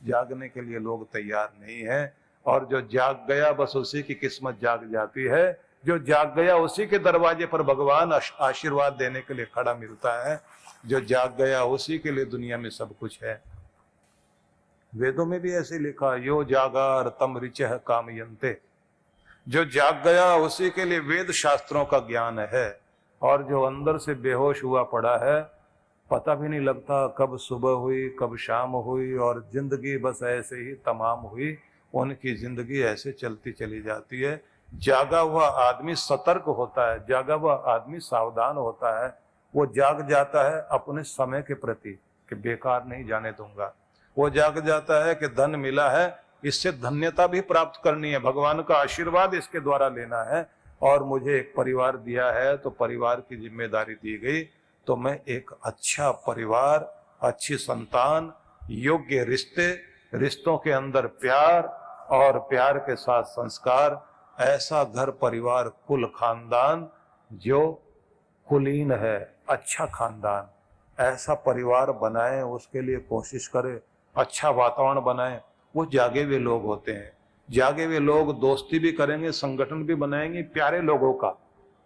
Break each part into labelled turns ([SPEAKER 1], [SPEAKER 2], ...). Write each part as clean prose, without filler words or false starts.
[SPEAKER 1] जागने के लिए लोग तैयार नहीं है। और जो जाग गया बस उसी की किस्मत जाग जाती है। जो जाग गया उसी के दरवाजे पर भगवान आशीर्वाद देने के लिए खड़ा मिलता है। जो जाग गया उसी के लिए दुनिया में सब कुछ है। वेदों में भी ऐसे लिखा, यो जागार तम ऋचः कामयन्ते। जो जाग गया उसी के लिए वेद शास्त्रों का ज्ञान है। और जो अंदर से बेहोश हुआ पड़ा है, पता भी नहीं लगता कब सुबह हुई कब शाम हुई, और जिंदगी बस ऐसे ही तमाम हुई। उनकी जिंदगी ऐसे चलती चली जाती है। जागा हुआ आदमी सतर्क होता है, जागा हुआ आदमी सावधान होता है। वो जाग जाता है अपने समय के प्रति कि बेकार नहीं जाने दूंगा। वो जाग जाता है कि धन मिला है, इससे धन्यता भी प्राप्त करनी है, भगवान का आशीर्वाद इसके द्वारा लेना है। और मुझे एक परिवार दिया है तो परिवार की जिम्मेदारी दी गई, तो मैं एक अच्छा परिवार, अच्छी संतान, योग्य रिश्ते, रिश्तों के अंदर प्यार और प्यार के साथ संस्कार, ऐसा घर परिवार कुल खानदान जो कुलीन है, अच्छा खानदान, ऐसा परिवार बनाए, उसके लिए कोशिश करे, अच्छा वातावरण बनाए। वो जागे हुए लोग होते हैं। जागे हुए लोग दोस्ती भी करेंगे, संगठन भी बनाएंगे प्यारे लोगों का।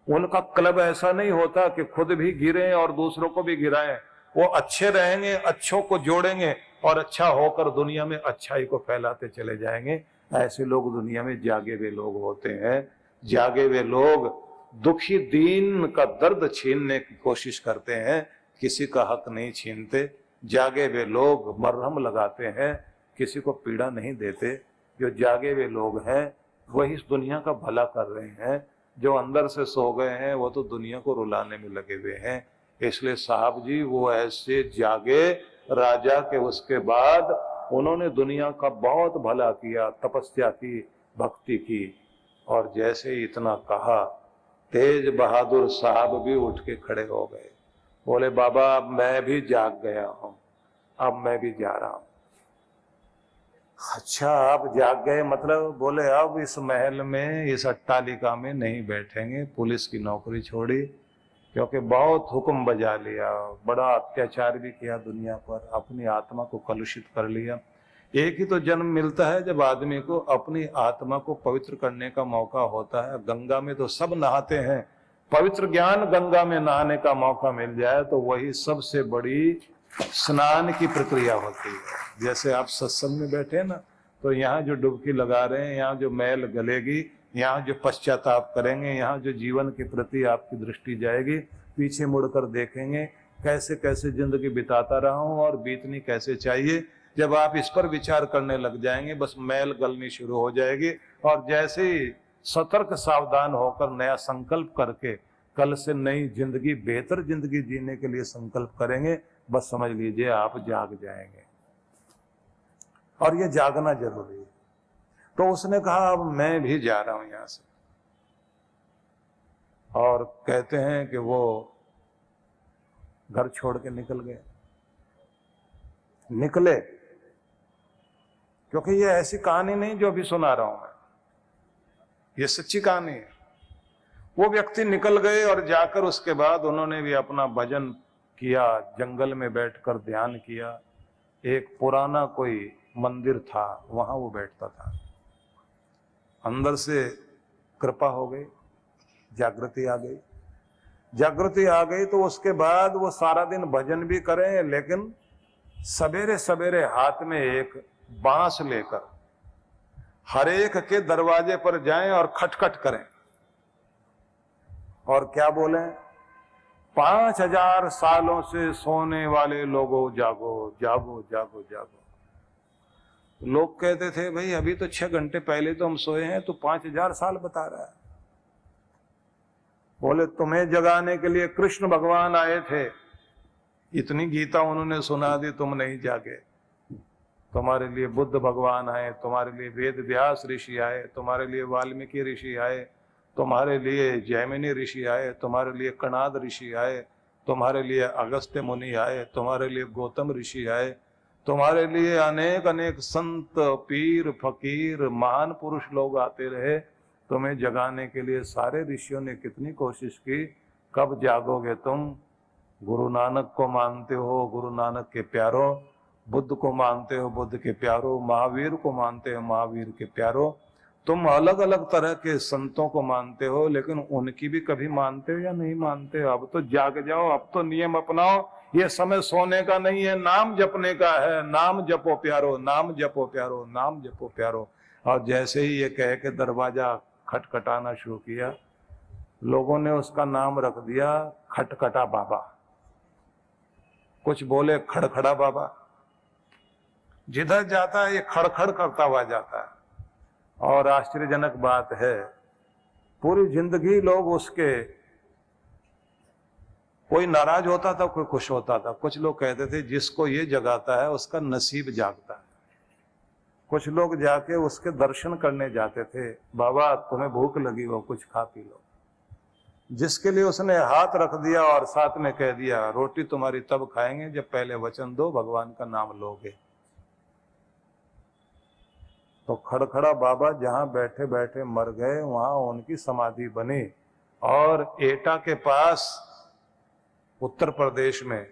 [SPEAKER 1] उनका क्लब ऐसा नहीं होता कि खुद भी गिरे और दूसरों को भी गिराएं। वो अच्छे रहेंगे, अच्छों को जोड़ेंगे और अच्छा होकर दुनिया में अच्छाई को फैलाते चले जाएंगे। ऐसे लोग दुनिया में जागे हुए लोग होते हैं। जागे हुए लोग दुखी दीन का दर्द छीनने की कोशिश करते हैं, किसी का हक नहीं छीनते। जागे हुए लोग मरहम लगाते हैं, किसी को पीड़ा नहीं देते। जो जागे हुए लोग हैं वही इस दुनिया का भला कर रहे हैं। जो अंदर से सो गए हैं वो तो दुनिया को रुलाने में लगे हुए हैं। इसलिए साहब जी वो ऐसे जागे राजा के, उसके बाद उन्होंने दुनिया का बहुत भला किया, तपस्या की, भक्ति की। और जैसे ही इतना कहा, तेज बहादुर साहब भी उठ के खड़े हो गए। बोले बाबा अब मैं भी जाग गया हूं, अब मैं भी जा रहा हूं। अच्छा आप जाग गए मतलब? बोले अब इस महल में, इस अट्टालिका में नहीं बैठेंगे, पुलिस की नौकरी छोड़ी, क्योंकि बहुत हुक्म बजा लिया, बड़ा अत्याचार भी किया दुनिया पर, अपनी आत्मा को कलुषित कर लिया। एक ही तो जन्म मिलता है जब आदमी को अपनी आत्मा को पवित्र करने का मौका होता है। गंगा में तो सब नहाते हैं, पवित्र ज्ञान गंगा में नहाने का मौका मिल जाए तो वही सबसे बड़ी स्नान की प्रक्रिया होती है। जैसे आप सत्संग में बैठे ना, तो यहाँ जो डुबकी लगा रहे हैं, यहाँ जो मैल गलेगी, यहाँ जो पश्चाताप करेंगे, यहाँ जो जीवन के प्रति आपकी दृष्टि जाएगी, पीछे मुड़कर देखेंगे कैसे कैसे जिंदगी बिताता रहा हूँ और बीतनी कैसे चाहिए। जब आप इस पर विचार करने लग जाएंगे, बस मैल गलनी शुरू हो जाएगी। और जैसे ही सतर्क सावधान होकर नया संकल्प करके कल से नई जिंदगी, बेहतर जिंदगी जीने के लिए संकल्प करेंगे, बस समझ लीजिए आप जाग जाएंगे। और ये जागना जरूरी है। तो उसने कहा अब मैं भी जा रहा हूं यहां से। और कहते हैं कि वो घर छोड़ के निकल गए। निकले क्योंकि ये ऐसी कहानी नहीं जो अभी सुना रहा हूं मैं, ये सच्ची कहानी है। वो व्यक्ति निकल गए और जाकर उसके बाद उन्होंने भी अपना भजन किया, जंगल में बैठकर ध्यान किया। एक पुराना कोई मंदिर था, वहां वो बैठता था। अंदर से कृपा हो गई, जागृति आ गई। जागृति आ गई तो उसके बाद वो सारा दिन भजन भी करें, लेकिन सवेरे सवेरे हाथ में एक बांस लेकर हर एक के दरवाजे पर जाएं और खटखट करें और क्या बोलें, 5000 सालों से सोने वाले लोगों जागो जागो जागो जागो। लोग कहते थे भाई अभी तो 6 घंटे पहले तो हम सोए हैं, तो 5000 साल बता रहा है। बोले तुम्हें जगाने के लिए कृष्ण भगवान आए थे, इतनी गीता उन्होंने सुना दी, तुम नहीं जागे। तुम्हारे लिए बुद्ध भगवान आए, तुम्हारे लिए वेद व्यास ऋषि आए, तुम्हारे लिए वाल्मीकि ऋषि आए, तुम्हारे लिए जैमिनी ऋषि आए, तुम्हारे लिए कणाद ऋषि आए, तुम्हारे लिए अगस्त्य मुनि आए, तुम्हारे लिए गौतम ऋषि आए, तुम्हारे लिए अनेक अनेक संत, पीर, फकीर, महान पुरुष लोग आते रहे। तुम्हें जगाने के लिए सारे ऋषियों ने कितनी कोशिश की, कब जागोगे तुम? गुरु नानक को मानते हो, गुरु नानक के प्यारों, बुद्ध को मानते हो बुद्ध के प्यारो, महावीर को मानते हो महावीर के प्यारो। तुम अलग अलग तरह के संतों को मानते हो, लेकिन उनकी भी कभी मानते हो या नहीं मानते हो? अब तो जाग जाओ, अब तो नियम अपनाओ। ये समय सोने का नहीं है, नाम जपने का है। नाम जपो प्यारो, नाम जपो प्यारो, नाम जपो प्यारो। और जैसे ही ये कह के दरवाजा खटखटाना शुरू किया, लोगों ने उसका नाम रख दिया खटखटा बाबा। कुछ बोले खड़खड़ा बाबा। जिधर जाता है ये खड़खड़ करता हुआ जाता है। और आश्चर्यजनक बात है, पूरी जिंदगी लोग उसके, कोई नाराज होता था, कोई खुश होता था। कुछ लोग कहते थे जिसको ये जगाता है उसका नसीब जागता है। कुछ लोग जाके उसके दर्शन करने जाते थे, बाबा तुम्हें भूख लगी हो कुछ खा पी लो। जिसके लिए उसने हाथ रख दिया और साथ में कह दिया रोटी तुम्हारी तब खाएंगे जब पहले वचन दो भगवान का नाम लोगे। तो खड़खड़ा बाबा जहां बैठे बैठे मर गए, वहां उनकी समाधि बनी। और एटा के पास उत्तर प्रदेश में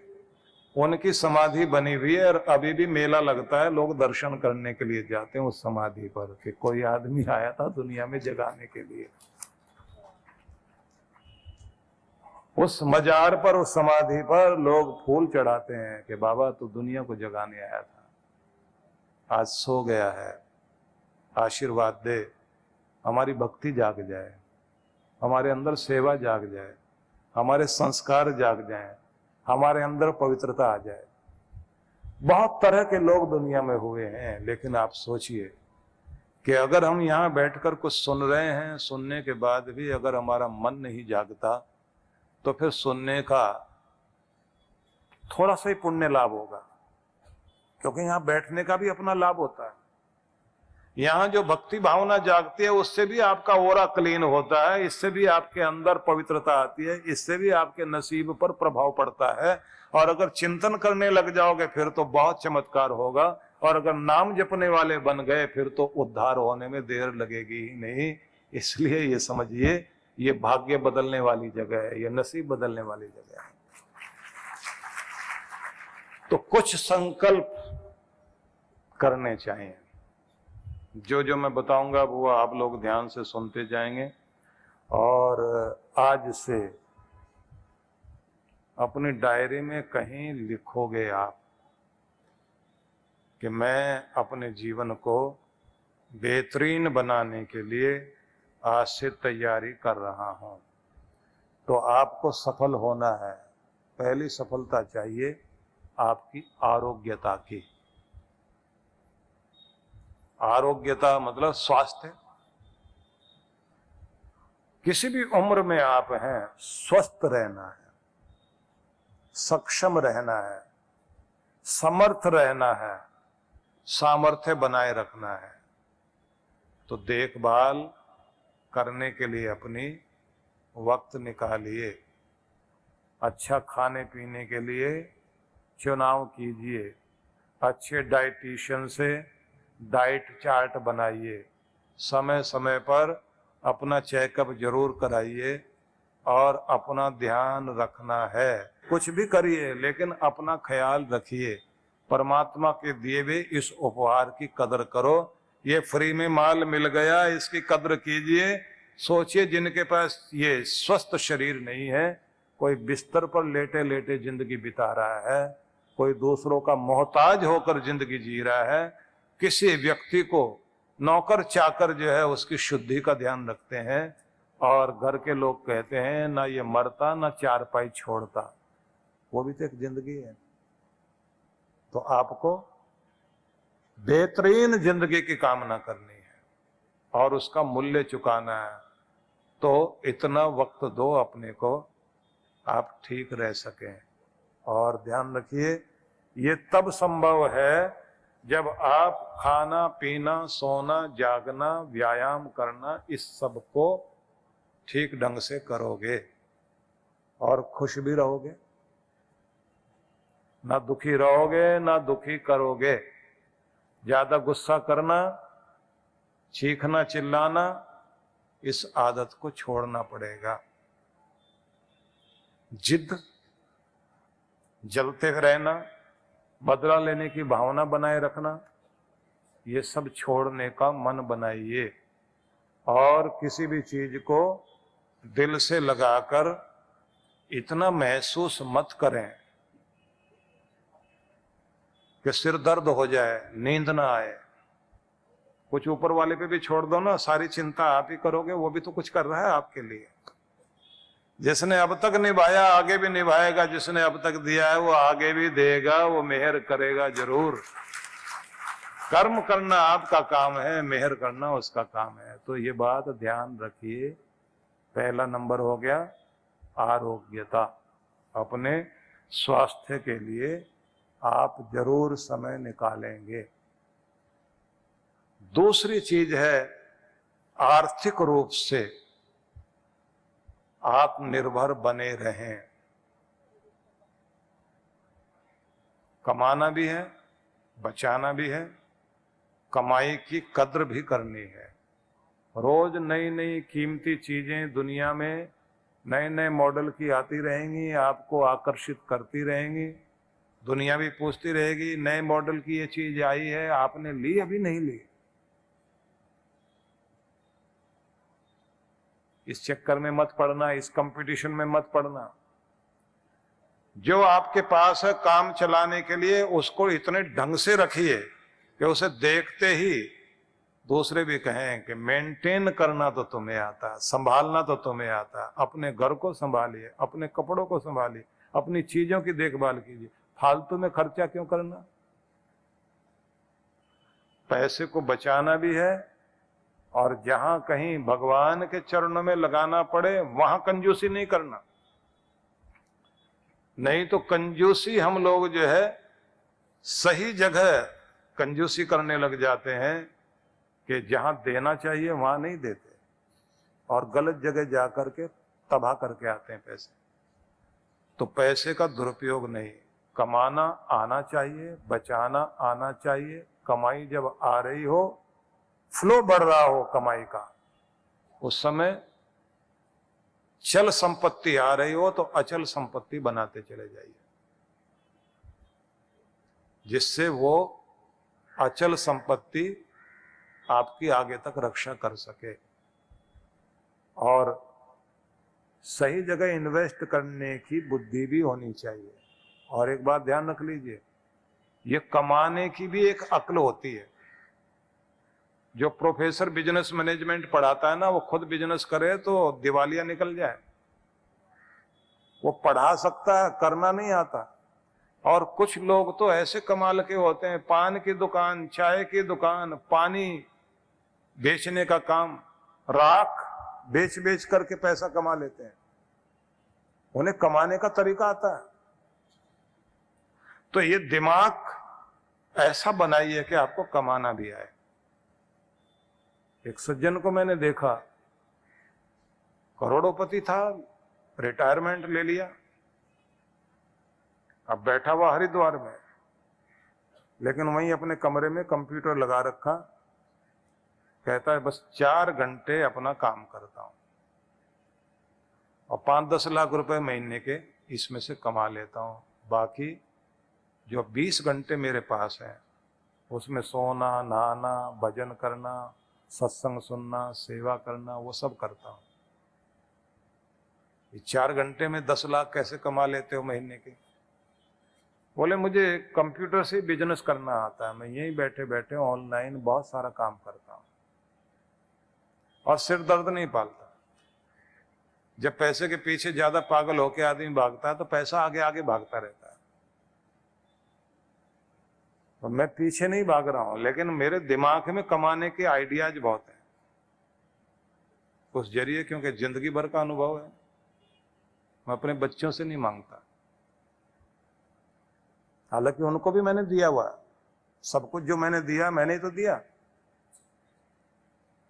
[SPEAKER 1] उनकी समाधि बनी हुई है। और अभी भी मेला लगता है, लोग दर्शन करने के लिए जाते हैं उस समाधि पर कि कोई आदमी आया था दुनिया में जगाने के लिए। उस मजार पर, उस समाधि पर लोग फूल चढ़ाते हैं कि बाबा तू दुनिया को जगाने आया था, आज सो गया है, आशीर्वाद दे, हमारी भक्ति जाग जाए, हमारे अंदर सेवा जाग जाए, हमारे संस्कार जाग जाएं, हमारे अंदर पवित्रता आ जाए। बहुत तरह के लोग दुनिया में हुए हैं, लेकिन आप सोचिए कि अगर हम यहाँ बैठकर कुछ सुन रहे हैं, सुनने के बाद भी अगर हमारा मन नहीं जागता, तो फिर सुनने का थोड़ा सा ही पुण्य लाभ होगा, क्योंकि यहाँ बैठने का भी अपना लाभ होता है। यहाँ जो भक्ति भावना जागती है उससे भी आपका ओरा क्लीन होता है, इससे भी आपके अंदर पवित्रता आती है, इससे भी आपके नसीब पर प्रभाव पड़ता है। और अगर चिंतन करने लग जाओगे फिर तो बहुत चमत्कार होगा। और अगर नाम जपने वाले बन गए फिर तो उद्धार होने में देर लगेगी ही नहीं। इसलिए ये समझिए, ये भाग्य बदलने वाली जगह है, ये नसीब बदलने वाली जगह है। तो कुछ संकल्प करने चाहिए। जो जो मैं बताऊंगा वो आप लोग ध्यान से सुनते जाएंगे। और आज से अपनी डायरी में कहीं लिखोगे आप कि मैं अपने जीवन को बेहतरीन बनाने के लिए आज से तैयारी कर रहा हूं। तो आपको सफल होना है। पहली सफलता चाहिए आपकी आरोग्यता की। आरोग्यता मतलब स्वास्थ्य। किसी भी उम्र में आप हैं, स्वस्थ रहना है, सक्षम रहना है, समर्थ रहना है, सामर्थ्य बनाए रखना है। तो देखभाल करने के लिए अपनी वक्त निकालिए। अच्छा खाने पीने के लिए चुनाव कीजिए। अच्छे डाइटिशियन से डाइट चार्ट बनाइए। समय समय पर अपना चेकअप जरूर कराइए और अपना ध्यान रखना है। कुछ भी करिए लेकिन अपना ख्याल रखिए। परमात्मा के दिए हुए इस उपहार की कदर करो। ये फ्री में माल मिल गया, इसकी कदर कीजिए। सोचिए जिनके पास ये स्वस्थ शरीर नहीं है, कोई बिस्तर पर लेटे लेटे जिंदगी बिता रहा है, कोई दूसरों का मोहताज होकर जिंदगी जी रहा है, किसी व्यक्ति को नौकर चाकर जो है उसकी शुद्धि का ध्यान रखते हैं, और घर के लोग कहते हैं ना ये मरता ना चारपाई छोड़ता, वो भी तो एक जिंदगी है। तो आपको बेहतरीन जिंदगी की कामना करनी है और उसका मूल्य चुकाना है। तो इतना वक्त दो अपने को, आप ठीक रह सकें। और ध्यान रखिए, ये तब संभव है जब आप खाना पीना सोना जागना व्यायाम करना इस सब को ठीक ढंग से करोगे और खुश भी रहोगे। ना दुखी रहोगे ना दुखी करोगे। ज्यादा गुस्सा करना, चीखना चिल्लाना, इस आदत को छोड़ना पड़ेगा। जिद, जलते रहना, बदला लेने की भावना बनाए रखना, ये सब छोड़ने का मन बनाइए और किसी भी चीज को दिल से लगाकर इतना महसूस मत करें कि सिर दर्द हो जाए, नींद ना आए। कुछ ऊपर वाले पे भी छोड़ दो ना, सारी चिंता आप ही करोगे, वो भी तो कुछ कर रहा है आपके लिए। जिसने अब तक निभाया आगे भी निभाएगा, जिसने अब तक दिया है वो आगे भी देगा, वो मेहर करेगा जरूर। कर्म करना आपका काम है, मेहर करना उसका काम है। तो ये बात ध्यान रखिए। पहला नंबर हो गया आरोग्यता। अपने स्वास्थ्य के लिए आप जरूर समय निकालेंगे। दूसरी चीज है आर्थिक रूप से आत्मनिर्भर बने रहें। कमाना भी है, बचाना भी है, कमाई की कद्र भी करनी है। रोज नई नई कीमती चीजें दुनिया में नए नए मॉडल की आती रहेंगी, आपको आकर्षित करती रहेंगी। दुनिया भी पूछती रहेगी नए मॉडल की ये चीज आई है, आपने ली अभी नहीं ली। इस चक्कर में मत पड़ना, इस कंपटीशन में मत पड़ना। जो आपके पास है काम चलाने के लिए, उसको इतने ढंग से रखिए कि उसे देखते ही दूसरे भी कहें कि मेंटेन करना तो तुम्हें आता, संभालना तो तुम्हें आता। अपने घर को संभालिए, अपने कपड़ों को संभालिए, अपनी चीजों की देखभाल कीजिए। फालतू में खर्चा क्यों करना। पैसे को बचाना भी है, और जहां कहीं भगवान के चरणों में लगाना पड़े वहां कंजूसी नहीं करना। नहीं तो कंजूसी हम लोग जो है सही जगह कंजूसी करने लग जाते हैं कि जहां देना चाहिए वहां नहीं देते, और गलत जगह जाकर के तबाह करके आते हैं पैसे। तो पैसे का दुरुपयोग नहीं। कमाना आना चाहिए, बचाना आना चाहिए। कमाई जब आ रही हो, फ्लो बढ़ रहा हो कमाई का, उस समय चल संपत्ति आ रही हो तो अचल संपत्ति बनाते चले जाइए, जिससे वो अचल संपत्ति आपकी आगे तक रक्षा कर सके। और सही जगह इन्वेस्ट करने की बुद्धि भी होनी चाहिए। और एक बात ध्यान रख लीजिए, ये कमाने की भी एक अक्ल होती है। जो प्रोफेसर बिजनेस मैनेजमेंट पढ़ाता है ना, वो खुद बिजनेस करे तो दिवालिया निकल जाए। वो पढ़ा सकता है, करना नहीं आता। और कुछ लोग तो ऐसे कमाल के होते हैं, पान की दुकान, चाय की दुकान, पानी बेचने का काम, राख बेच बेच करके पैसा कमा लेते हैं। उन्हें कमाने का तरीका आता है। तो ये दिमाग ऐसा बनाइए कि आपको कमाना भी आए। एक सज्जन को मैंने देखा, करोड़ोंपति था, रिटायरमेंट ले लिया, अब बैठा हुआ हरिद्वार में, लेकिन वहीं अपने कमरे में कंप्यूटर लगा रखा। कहता है बस 4 घंटे अपना काम करता हूं और 5-10 लाख रुपए महीने के इसमें से कमा लेता हूं। बाकी जो 20 घंटे मेरे पास हैं, उसमें सोना, नहाना, भजन करना, सत्संग सुनना, सेवा करना, वो सब करता हूं। ये 4 घंटे में 10 लाख कैसे कमा लेते हो महीने के? बोले मुझे कंप्यूटर से बिजनेस करना आता है, मैं यहीं बैठे बैठे ऑनलाइन बहुत सारा काम करता हूं और सिर दर्द नहीं पालता। जब पैसे के पीछे ज्यादा पागल होके आदमी भागता है तो पैसा आगे आगे भागता रहता है। तो मैं पीछे नहीं भाग रहा हूं, लेकिन मेरे दिमाग में कमाने के आइडियाज बहुत हैं उस जरिए, क्योंकि जिंदगी भर का अनुभव है। मैं अपने बच्चों से नहीं मांगता, हालांकि उनको भी मैंने दिया हुआ। सब कुछ जो मैंने दिया मैंने ही तो दिया।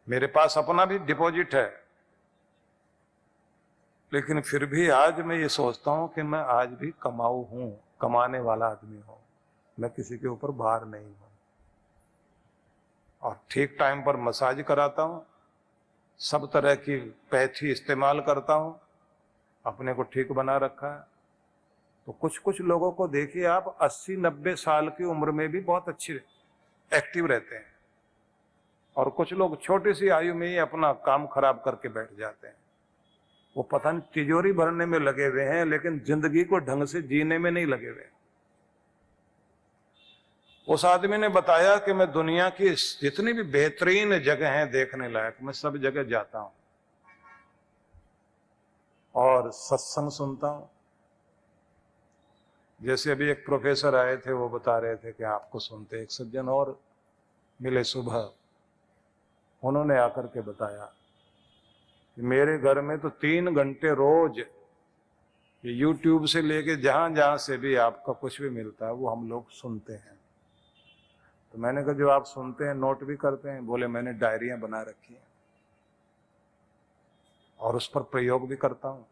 [SPEAKER 1] मेरे पास अपना भी डिपॉजिट है, लेकिन फिर भी आज मैं ये सोचता हूं कि मैं आज भी कमाऊ हूं, कमाने वाला आदमी हूं, मैं किसी के ऊपर भार नहीं हूं। और ठीक टाइम पर मसाज कराता हूं, सब तरह की पैथी इस्तेमाल करता हूं, अपने को ठीक बना रखा है। तो कुछ कुछ लोगों को देखिए आप 80-90 साल की उम्र में भी बहुत अच्छी एक्टिव रहते हैं, और कुछ लोग छोटी सी आयु में ही अपना काम खराब करके बैठ जाते हैं। वो पता नहीं तिजोरी भरने में लगे हुए हैं, लेकिन जिंदगी को ढंग से जीने में नहीं लगे हुए। उस आदमी ने बताया कि मैं दुनिया की जितनी भी बेहतरीन जगह हैं देखने लायक, मैं सब जगह जाता हूं और सत्संग सुनता हूं। जैसे अभी एक प्रोफेसर आए थे, वो बता रहे थे कि आपको सुनते। एक सज्जन और मिले सुबह, उन्होंने आकर के बताया कि मेरे घर में तो 3 घंटे रोज यूट्यूब से लेके जहां जहां से भी आपका कुछ भी मिलता है वो हम लोग सुनते हैं। तो मैंने कहा जो आप सुनते हैं नोट भी करते हैं? बोले मैंने डायरियां बना रखी हैं और उस पर प्रयोग भी करता हूं।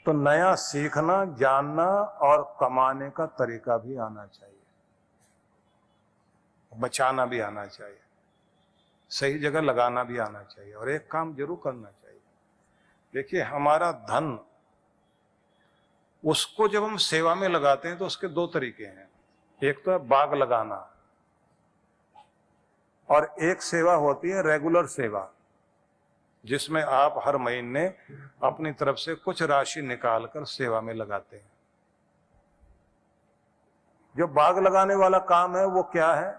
[SPEAKER 1] तो नया सीखना, जानना और कमाने का तरीका भी आना चाहिए, बचाना भी आना चाहिए, सही जगह लगाना भी आना चाहिए, और एक काम जरूर करना चाहिए। देखिए हमारा धन, उसको जब हम सेवा में लगाते हैं तो उसके 2 तरीके हैं। एक तो है बाग लगाना, और एक सेवा होती है रेगुलर सेवा, जिसमें आप हर महीने अपनी तरफ से कुछ राशि निकालकर सेवा में लगाते हैं। जो बाग लगाने वाला काम है वो क्या है?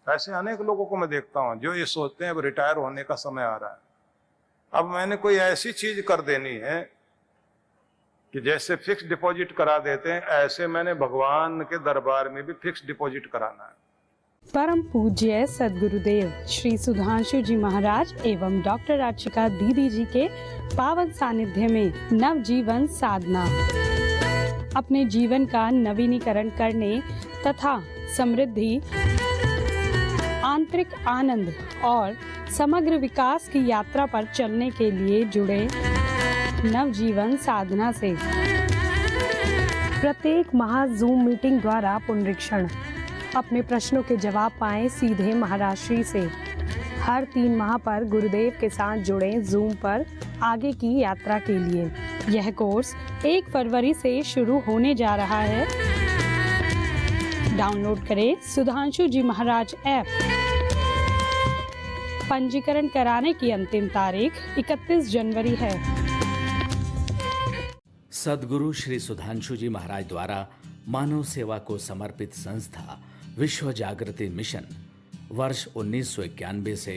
[SPEAKER 1] ऐसे अनेक लोगों को मैं देखता हूं जो ये सोचते हैं अब रिटायर होने का समय आ रहा है, अब मैंने कोई ऐसी चीज कर देनी है कि जैसे फिक्स डिपॉजिट करा देते हैं, ऐसे मैंने भगवान के दरबार में भी फिक्स डिपॉजिट कराना है।
[SPEAKER 2] परम पूज्य सद्गुरुदेव श्री सुधांशु जी महाराज एवं डॉक्टर अर्चिका दीदी जी के पावन सानिध्य में नवजीवन साधना अपने जीवन का नवीनीकरण करने तथा समृद्धि, आंतरिक आनंद और समग्र विकास की यात्रा पर चलने के लिए जुड़े नवजीवन साधना से प्रत्येक माह जूम मीटिंग द्वारा पुनरीक्षण, अपने प्रश्नों के जवाब पाएं सीधे महाराज श्री से। हर 3 माह पर गुरुदेव के साथ जुड़े जूम पर आगे की यात्रा के लिए। यह कोर्स 1 फरवरी से शुरू होने जा रहा है। डाउनलोड करें सुधांशु जी महाराज ऐप। पंजीकरण कराने की अंतिम तारीख 31 जनवरी है।
[SPEAKER 3] सद्गुरु श्री सुधांशु जी महाराज द्वारा मानव सेवा को समर्पित संस्था विश्व जागृति मिशन वर्ष 1991 से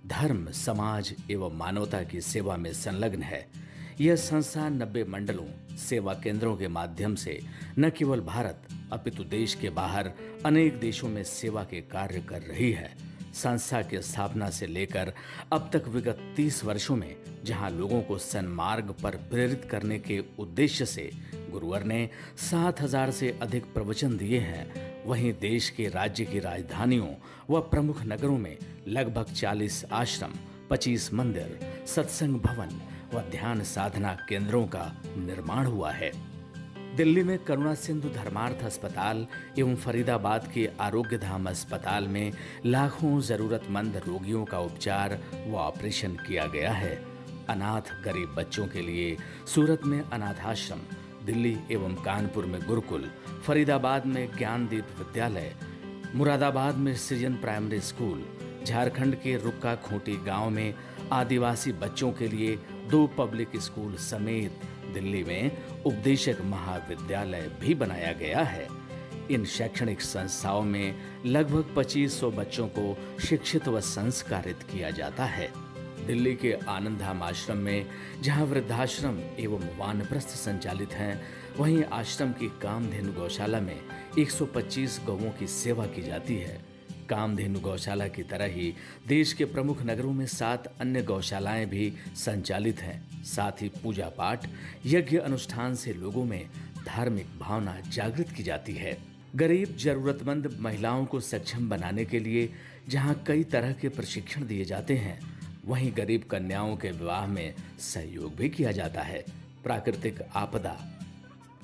[SPEAKER 3] धर्म, समाज एवं मानवता की सेवा में संलग्न है। यह संस्था 90 मंडलों, सेवा केंद्रों के माध्यम से न केवल भारत अपितु देश के बाहर अनेक देशों में सेवा के कार्य कर रही है। संस्था की स्थापना से लेकर अब तक विगत 30 वर्षों में जहां लोगों को सन्मार्ग पर प्रेरित करने के उद्देश्य से गुरुवर ने 7000 से अधिक प्रवचन दिए हैं, वहीं देश के राज्य की राजधानियों व प्रमुख नगरों में लगभग 40 आश्रम, 25 मंदिर, सत्संग भवन व ध्यान साधना केंद्रों का निर्माण हुआ है। दिल्ली में करुणा सिंधु धर्मार्थ अस्पताल एवं फरीदाबाद के आरोग्य धाम अस्पताल में लाखों जरूरतमंद रोगियों का उपचार व ऑपरेशन किया गया है। अनाथ गरीब बच्चों के लिए सूरत में अनाथाश्रम, दिल्ली एवं कानपुर में गुरुकुल, फरीदाबाद में ज्ञानदीप विद्यालय, मुरादाबाद में सृजन प्राइमरी स्कूल, झारखंड के रुक्का खूंटी गांव में आदिवासी बच्चों के लिए 2 पब्लिक स्कूल समेत दिल्ली में उपदेशक महाविद्यालय भी बनाया गया है। इन शैक्षणिक संस्थाओं में लगभग 2500 बच्चों को शिक्षित व संस्कारित किया जाता है। दिल्ली के आनंदधाम आश्रम में जहां वृद्धाश्रम एवं वानप्रस्थ संचालित हैं, वहीं आश्रम की कामधेनु गौशाला में 125 गौओं की सेवा की जाती है। कामधेनु गौशाला की तरह ही देश के प्रमुख नगरों में 7 अन्य गौशालाएं भी संचालित हैं। साथ ही पूजा पाठ, यज्ञ अनुष्ठान से लोगों में धार्मिक भावना जागृत की जाती है। गरीब जरूरतमंद महिलाओं को सक्षम बनाने के लिए जहां कई तरह के प्रशिक्षण दिए जाते हैं, वहीं गरीब कन्याओं के विवाह में सहयोग भी किया जाता है। प्राकृतिक आपदा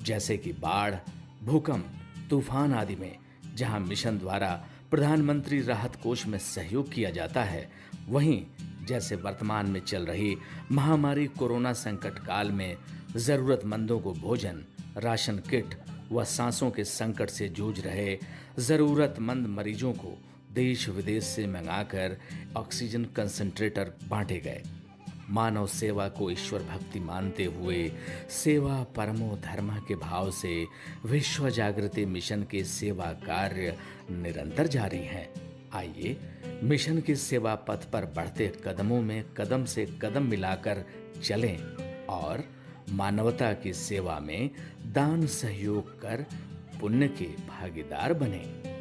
[SPEAKER 3] जैसे कि बाढ़, भूकंप, तूफान आदि में जहां मिशन द्वारा प्रधानमंत्री राहत कोष में सहयोग किया जाता है, वहीं जैसे वर्तमान में चल रही महामारी कोरोना संकट काल में जरूरतमंदों को भोजन, राशन किट व सांसों के संकट से जूझ रहे जरूरतमंद मरीजों को देश विदेश से मंगाकर ऑक्सीजन कंसंट्रेटर बांटे गए। मानव सेवा को ईश्वर भक्ति मानते हुए सेवा परमो धर्म के भाव से विश्व जागृति मिशन के सेवा कार्य निरंतर जारी हैं। आइए मिशन के सेवा पथ पर बढ़ते कदमों में कदम से कदम मिलाकर चलें और मानवता की सेवा में दान सहयोग कर पुण्य के भागीदार बने।